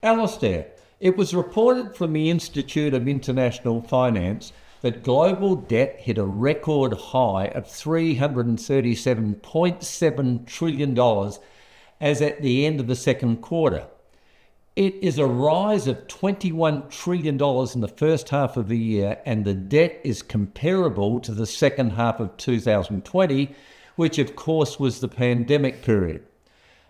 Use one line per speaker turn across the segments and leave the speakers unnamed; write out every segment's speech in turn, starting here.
Alasdair, it was reported from the Institute of International Finance that global debt hit a record high of $337.7 trillion as at the end of the second quarter. It is a rise of $21 trillion in the first half of the year, and the debt is comparable to the second half of 2020, which of course was the pandemic period.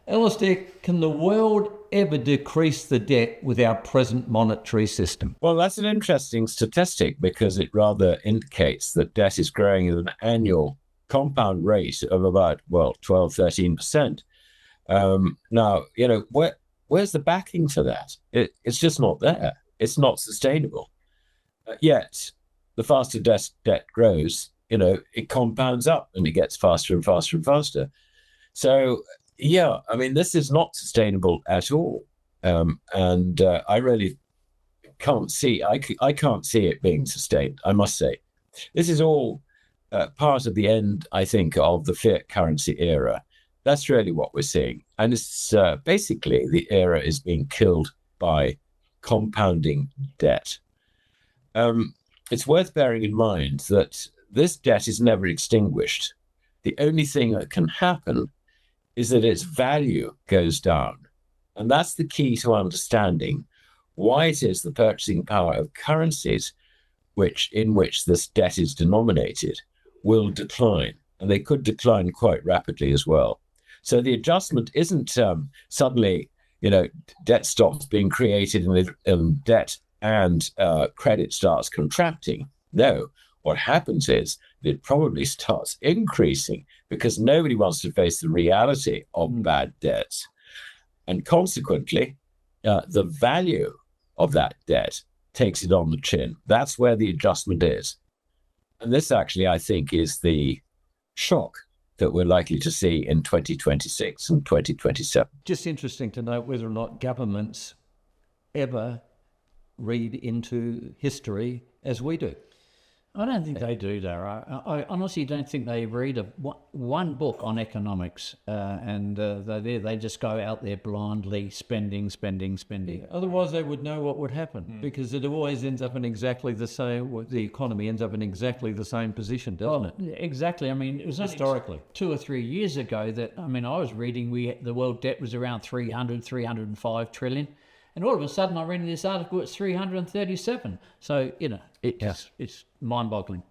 Alasdair, can the world ever decrease the debt with our present monetary system?
Well, that's an interesting statistic because it rather indicates that debt is growing at an annual compound rate of about, 12, 13%. Now, where's the backing for that? It's just not there. It's not sustainable. Yet, the faster debt grows, it compounds up and it gets faster and faster and faster. So, yeah, I mean, this is not sustainable at all. And I really can't see, I can't see it being sustained, I must say. This is all part of the end, I think, of the fiat currency era. That's really what we're seeing. And it's basically the era is being killed by compounding debt. It's worth bearing in mind that this debt is never extinguished. The only thing that can happen is that its value goes down. And that's the key to understanding why it is the purchasing power of currencies in which this debt is denominated will decline. And they could decline quite rapidly as well. So the adjustment isn't suddenly, debt stops being created and debt and credit starts contracting. No, what happens is that it probably starts increasing because nobody wants to face the reality of bad debts. And consequently, the value of that debt takes it on the chin. That's where the adjustment is. And this actually, I think, is the shock that we're likely to see in 2026 and 2027.
Just interesting to note whether or not governments ever read into history as we do.
I don't think they do, Dara. I honestly don't think they read one book on economics, and they just go out there blindly spending.
Otherwise, they would know what would happen because it always ends up in exactly the same. The economy ends up in exactly the same position, doesn't it?
Yeah, exactly. I mean, it was
historically
2 or 3 years ago that I was reading the world debt was around 305 trillion. And all of a sudden, I read in this article, it's 337. So, it's mind-boggling.